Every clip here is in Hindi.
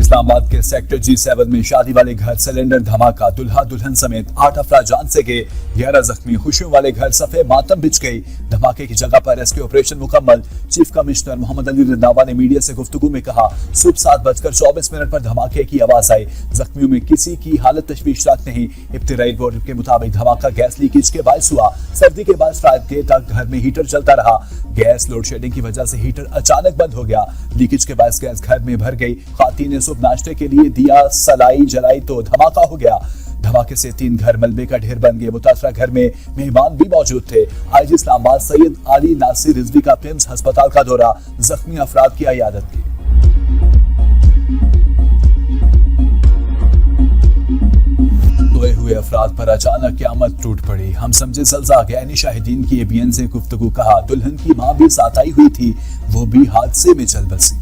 इस्लामाबाद के सेक्टर G7 में शादी वाले घर सिलेंडर धमाका, दुल्हा दुल्हन समेत 8 अफराद जान से गए, 11 जख्मी। खुशियों वाले घर सफे मातम बिछ गई। धमाके की जगह पर रेस्क्यू ऑपरेशन मुकम्मल। चीफ कमिश्नर मोहम्मद अली रंधावा ने मीडिया से गुफ्तगू में कहा, सुबह 7:24 पर धमाके की आवाज आई। जख्मियों में किसी की हालत तशवीशनाक नहीं। इब्तिदाई रिपोर्ट के मुताबिक धमाका गैस लीकेज के बायस हुआ। सर्दी के बाद रात देर तक घर में हीटर चलता रहा। गैस लोड शेडिंग की वजह से हीटर अचानक बंद हो गया। लीकेज के बाद गैस घर में भर गई। खातून ने सुबह नाश्ते के लिए दिया सलाई जलाई तो धमाका हो गया। धमाके से 3 घर मलबे का ढेर बन गए। मुतासरा घर में मेहमान भी मौजूद थे। आईजी इस्लामाबाद सैयद अली नासिर रिजवी का पिम्स अस्पताल का दौरा, जख्मी अफराद की इयादत की। सोए हुए अफराद पर अचानक क़यामत टूट पड़ी। हम समझे जल्जा गया। शाहिदीन की ABN से गुफ्तगू। कहा, दुल्हन की मां भी साथ आई हुई थी, वो भी हादसे में चल बसी।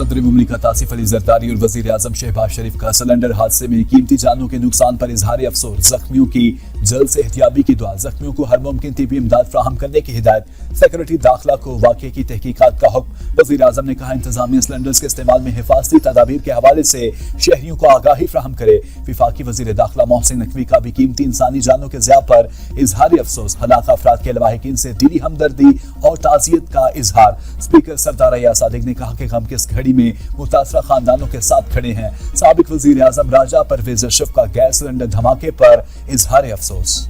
सदर मुमलिकत आसिफ अली जरदारी और वजीर आजम शहबाज शरीफ का सिलेंडर हादसे में कीमती जानों के नुकसान पर इजहार अफसोस। जख्मियों की जल्द से एहतियाबी की दुआ। जख्मियों को हर मुमकिन तिब्बी इमदाद फराहम करने की हिदायत। सेक्रेटरी दाखिला को वाक़े की तहकीकात का हुक्म। वजीर आजम ने कहा, इंतजामिया सिलेंडर्स के इस्तेमाल में हिफाजती तदाबीर के हवाले से शहरियों को आगाही फराहम करे। विफाकी वजीर दाखिला मोहसिन नकवी का भी कीमती इंसानी जानों के ज़िया पर इजहार अफसोस। हलाक अफराद के लवाहिकीन से दिली हमदर्दी और ताज़ियत का इजहार। स्पीकर सरदार या सादिक ने कहा कि गम की इस घड़ी में मुतासरा खानदानों के साथ खड़े हैं। साबिक वजीर आजम राजा परवेज अशरफ का गैस सिलेंडर धमाके पर इजहार अफसोस।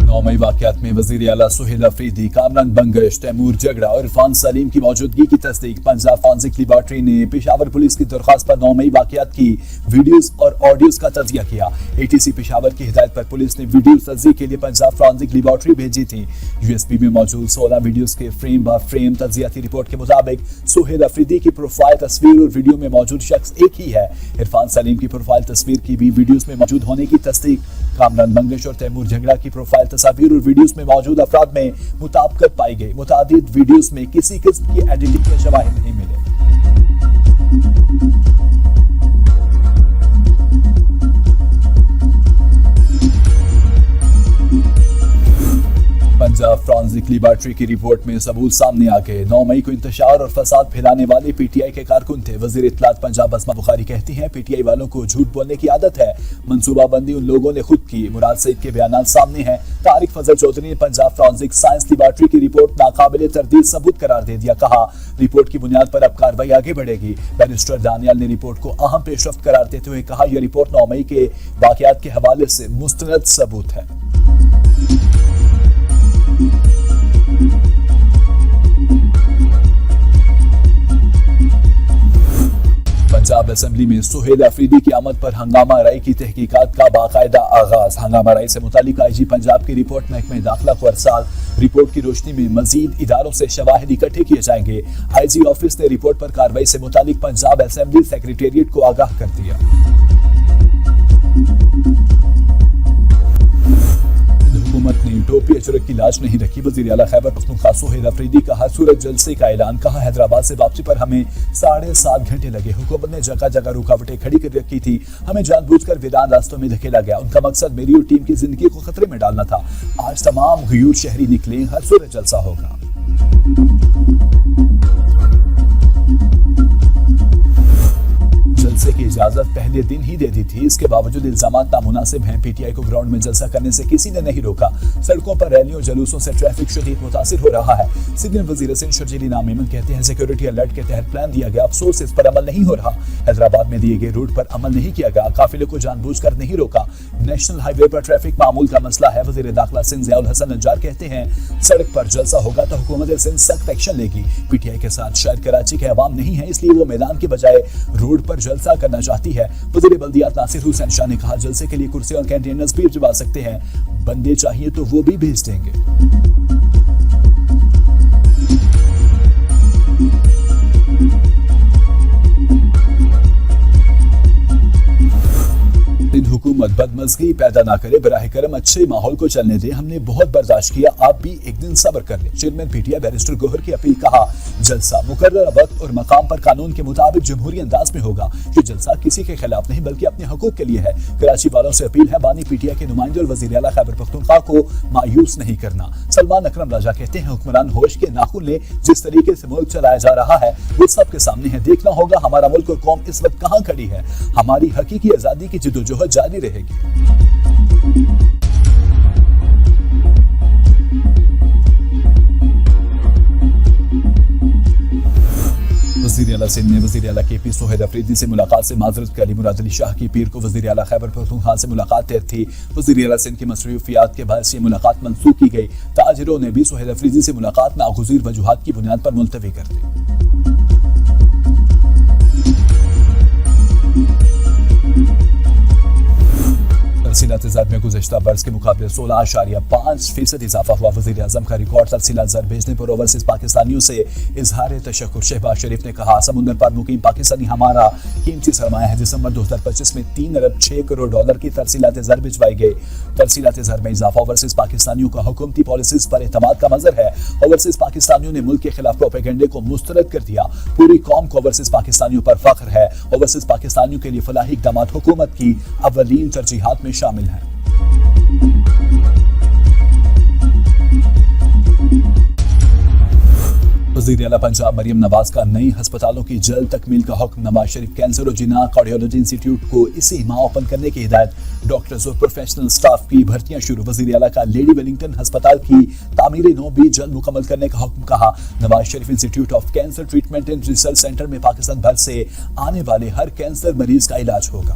नौमई वाक़यात में वज़ीर आला सुहेल अफरीदी, कामरान बंगश, तैमूर जगड़ा और इरफान सलीम की मौजूदगी की तस्दीक। पंजाब फॉरेंसिक लेबॉरेटरी ने पेशावर पुलिस की दरख्वास्त पर नौमई वाक़यात की वीडियोस और ऑडियोस का तजिया किया। ATC पेशावर की हिदायत पर पुलिस ने वीडियो तजिए के लिए पंजाब फॉरेंसिक लेबॉरेटरी भेजी थी। USB में मौजूद 16 वीडियोस के फ्रेम ब फ्रेम तजियाती रिपोर्ट के मुताबिक सुहेल अफरीदी की प्रोफाइल तस्वीर और वीडियो में मौजूद शख्स एक ही है। इरफान सलीम की प्रोफाइल तस्वीर की भी वीडियोस में मौजूद होने की तस्दीक। कामरान बंगश और तैमूर झगड़ा की प्रोफाइल तस्वीर और वीडियोस में मौजूद अफराद में मुताबिकत पाई गई। मुतादिद वीडियोस में किसी किस्म की एडिटिंग के शवाहिद नहीं मिले। पंजाब फॉरेंसिक लेबॉरेटरी की रिपोर्ट में सबूत सामने आ गए। 9 मई को इंतशार और फसाद फैलाने वाले PTI के कारकुन थे। वजीर इत्तलात पंजाब अस्मा बुखारी कहती हैं, PTI वालों को झूठ बोलने की आदत है। मंसूबाबंदी उन लोगों ने खुद की। मुराद सईद के बयान सामने हैं। तारिक फजल चौधरी ने पंजाब फॉरेंसिक साइंस लेबॉरेटरी की रिपोर्ट नाकाबिले तरदीद सबूत करार दे दिया। कहा, रिपोर्ट की बुनियाद पर अब कार्रवाई आगे बढ़ेगी। बैरिस्टर दानियाल ने रिपोर्ट को अहम पेशरफ्त करार देते हुए कहा, यह रिपोर्ट 9 मई के वाकयात के हवाले से मुस्तनद सबूत है। पंजाब असेंबली में सुहेल अफरीदी की आमद पर हंगामा राय की तहकीकात का बाकायदा आगाज। हंगामा राय से मुतालिक IG पंजाब की रिपोर्ट महकमे दाखिला को अरसाल। रिपोर्ट की रोशनी में मजीद इदारों से शवाहिद इकट्ठे किए जाएंगे। IG ऑफिस ने रिपोर्ट पर कार्रवाई से मुतालिक पंजाब असेंबली सेक्रेटेरिएट को आगाह कर दिया। हुकूमत ने टोपी अचरक की लाज नहीं रखी। वज़ीर आला खैबर पख्तूनख्वा सुहेल अफरीदी का हर सूरत जलसे का ऐलान। कहा, हैदराबाद से वापसी पर हमें 7.5 घंटे लगे। हुकूमत ने जगह जगह रुकावटें खड़ी कर रखी थी। हमें जानबूझकर वीरान रास्तों में धकेला गया। उनका मकसद मेरी और टीम की जिंदगी को खतरे में डालना था। आज तमाम गयूर शहरी निकले। हर सूरत जलसा होगा। जलसे की इजाजत पहले दिन ही दे दी थी। इसके बावजूद इल्जामात नामुनासिब हैं। PTI को ग्राउंड में जलसा करने से किसी ने नहीं रोका। सड़कों पर रैलियों जुलूसों से ट्रैफिक शदीद मुतासिर हो रहा है। सिविल वजीर सिंध शर्जीली नामीमन कहते हैं, सिक्योरिटी अलर्ट के तहत प्लान दिया गया, अफसोस इस पर अमल नहीं हो रहा। हैदराबाद में दिए गए रूट पर अमल नहीं किया गया। काफिले को जानबूझकर नहीं रोका। नेशनल हाईवे पर ट्रैफिक मामूल का मसला है। वजीर दाखिला सिंध ज़ियाउल हसन नज्जार कहते हैं, सड़क पर जलसा होगा तो हुकूमत सिंध सख्त एक्शन लेगी। PTI के साथ शायद कराची के अवाम नहीं है, इसलिए वो मैदान के बजाय रोड पर जलसा करना चाहती है। वज़ीर बल्दियात नासिर हुसैन शाह ने कहा, जलसे के लिए कुर्सी और कंटेनर्स भी भिजवा सकते हैं। बंदे चाहिए तो वो भी भेज देंगे। नाज़रीन, हुकूमत बदमज़गी पैदा ना करे, बराह करम अच्छे माहौल को चलने दे। हमने बहुत बर्दाश्त किया, आप भी एक दिन सब्र कर लें। चेयरमैन पीटीआई बैरिस्टर गोहर की अपील। कहा, जलसा मुकर्रर वक्त और मकाम पर कानून के मुताबिक जमहूरी अंदाज में होगा। ये जलसा किसी के खिलाफ नहीं बल्कि अपने हकूक के लिए है। कराची वालों से अपील है, बानी पीटीआई के नुमाइंदे और वज़ीर आला खैबर पख्तूनख्वा को मायूस नहीं करना। सलमान अकरम राजा कहते हैं, हुक्मरान होश के नाखून ने जिस तरीके से मुल्क चलाया जा रहा है वो सबके सामने है। देखना होगा हमारा मुल्क और कौम इस वक्त कहां खड़ी है। हमारी हकीकी आजादी की जिद्दोजहद जारी रहेगी। वज़ीर आला सिंध ने वज़ीर आला KP सोहेल अफरीदी से मुलाकात से माजरत कर ली। मुराद अली शाह की पीर को वज़ीर आला खैबर पख्तूनख्वा से मुलाकात तय थी। वज़ीर आला सिंध की मसरूफियात के बाद से मुलाकात मंसूख की गई। ताजिरों ने भी सोहेल अफरीदी से मुलाकात नागुज़ीर वजूहात की बुनियाद पर मुलतवी कर दी। तरसीलात ज़र में गुज़श्ता बरस के मुकाबले 16.5% इजाफा हुआ। वज़ीर आज़म का रिकॉर्ड तरसीलात ज़र भेजने पर ओवरसीज पाकिस्तानियों से इजहार तशक्कुर। शहबाज शरीफ ने कहा, समुंदर पर मुकीम पाकिस्तानी हमारा कीमती सरमाया है। दिसंबर 2025 में 3 अरब 6 करोड़ डॉलर की तरसीलात ज़र भिजवाई गई। तरसीलात ज़र में इजाफा ओवरसीज पाकिस्तानियों का हुकूमती पॉलिसीज पर एतमाद का मंजर है। ओवरसीज पाकिस्तानियों ने मुल्क के खिलाफ प्रोपेगेंडे को मुस्तरद कर दिया। पूरी कौम को ओवरसीज पाकिस्तानियों पर फख्र है। ओवरसीज पाकिस्तानियों के लिए फलाही इक़दाम हुकूमत की अव्वलीन तरजीहात में शामिल हैं। वज़ीर आला पंजाब मरियम नवाज का नई अस्पतालों की जल्द तकमील का हुक्म। नवाज शरीफ कैंसर और जिना कार्डियोलॉजी इंस्टीट्यूट को इसी माह ओपन करने की हिदायत। डॉक्टर्स और प्रोफेशनल स्टाफ की भर्तियां शुरू। वज़ीर आला का लेडी वेलिंगटन अस्पताल की तामीर नौ भी जल्द मुकम्मल करने का हुक्म। कहा, Nawaz Sharif institute of cancer treatment and research centre में पाकिस्तान भर से आने वाले हर कैंसर मरीज का इलाज होगा।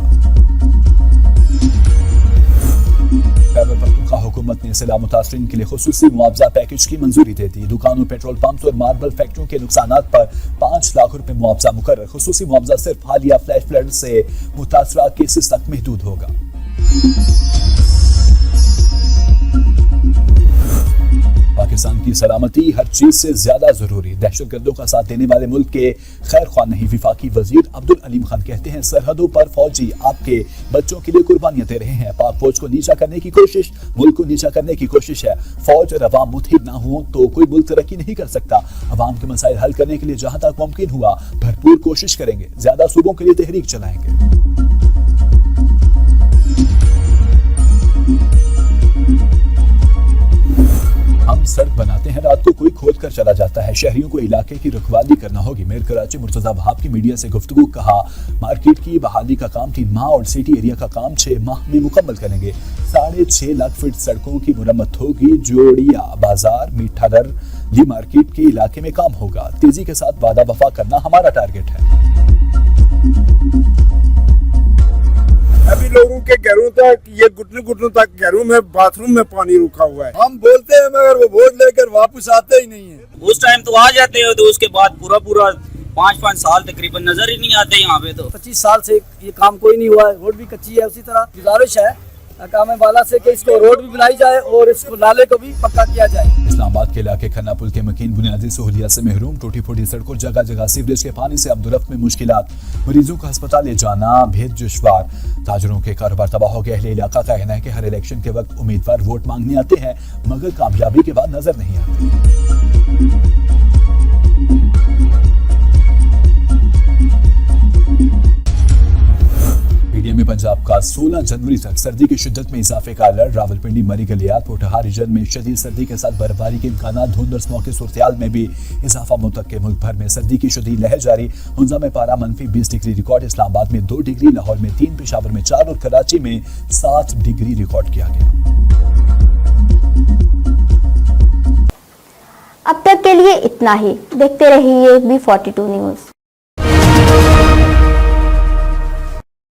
खैबर पख्तूनख्वा हुकूमत ने जिला मुतासरीन के लिए खुसूसी मुआवजा पैकेज की मंजूरी दे दी। दुकानों, पेट्रोल पंप्स और मार्बल फैक्ट्रियों के नुकसानात पर 5 लाख रुपए मुआवजा मुकर्रर। खुसूसी मुआवजा सिर्फ हालिया फ्लैश फ्लड से मुतासरा केसेस तक महदूद होगा। पाकिस्तान की सलामती हर चीज से ज्यादा जरूरी। दहशतगर्दों का साथ देने वाले मुल्क के खैर ख्वाह नहीं। विफाकी वजीर अब्दुल अलीम खान कहते हैं, सरहदों पर फौजी आपके बच्चों के लिए कुर्बानियां दे रहे हैं। पाक फौज को नीचा करने की कोशिश, मुल्क को नीचा करने की कोशिश है। फौज और अवाम मुत्हिद ना हो तो कोई मुल्क तरक्की नहीं कर सकता। अवाम के मसाइल हल करने के लिए जहां तक मुमकिन हुआ भरपूर कोशिश करेंगे। ज्यादा सूबों के लिए तहरीक चलाएंगे। हम सड़क बनाते हैं, रात को कोई खोद कर चला जाता है। शहरियों को इलाके की रखवाली करना होगी। मेयर कराची मुर्तजा वहाब की मीडिया से गुफ्तगू। कहा, मार्केट की बहाली का काम 3 माह और सिटी एरिया का काम 6 माह में मुकम्मल करेंगे। 6.5 लाख फीट सड़कों की मुरम्मत होगी। जोड़िया बाजार, मीठा दर, ली मार्केट के इलाके में काम होगा। तेजी के साथ वादा वफा करना हमारा टारगेट है। अभी लोगों के घरों तक, ये घुटनों तक घरों में बाथरूम में पानी रुका हुआ है। हम बोलते हैं मगर वो वोट लेकर वापस आते ही नहीं है। उस टाइम तो आ जाते हैं तो उसके बाद पूरा 5-5 साल तकरीबन नजर ही नहीं आते यहाँ पे। तो 25 साल से ये काम कोई नहीं हुआ है। रोड भी कच्ची है। उसी तरह गुजारिश है काम वाला से कि इसको रोड भी बनाई जाए और इसको नाले को भी पक्का किया जाए। इस्लामाबाद के इलाके खन्ना पुल के मकीन बुनियादी सहूलियत से महरूम। टूटी फूटी सड़कों, जगह जगह सीवरेज के पानी से अब्दुरफ्त में मुश्किलात। मरीजों को अस्पताल ले जाना भेद दुश्वार। ताजरों के कारोबार तबाह हो गया। अहले इलाका का कहना है कि हर इलेक्शन के वक्त उम्मीदवार वोट मांगने आते हैं मगर कामयाबी के बाद नजर नहीं आते। पीडीएम में पंजाब का 16 जनवरी तक सर्दी की शिद्दत में इजाफे का अलर्ट। रावलपिंडी, मरी गलियात, पोठहार रीजन में शदीद सर्दी के साथ बर्फबारी के इम्कान। धुंध और स्मॉग की सूरत में भी इजाफा मुतवक्के। मुल्क भर में सर्दी की शदीद लहर जारी। हुंजा में पारा -20 डिग्री रिकॉर्ड। इस्लामाबाद में 2 डिग्री, लाहौर में 3, पेशावर में 4 और कराची में 7 डिग्री रिकॉर्ड किया गया। अब तक के लिए इतना ही। देखते रहिए B42 न्यूज़।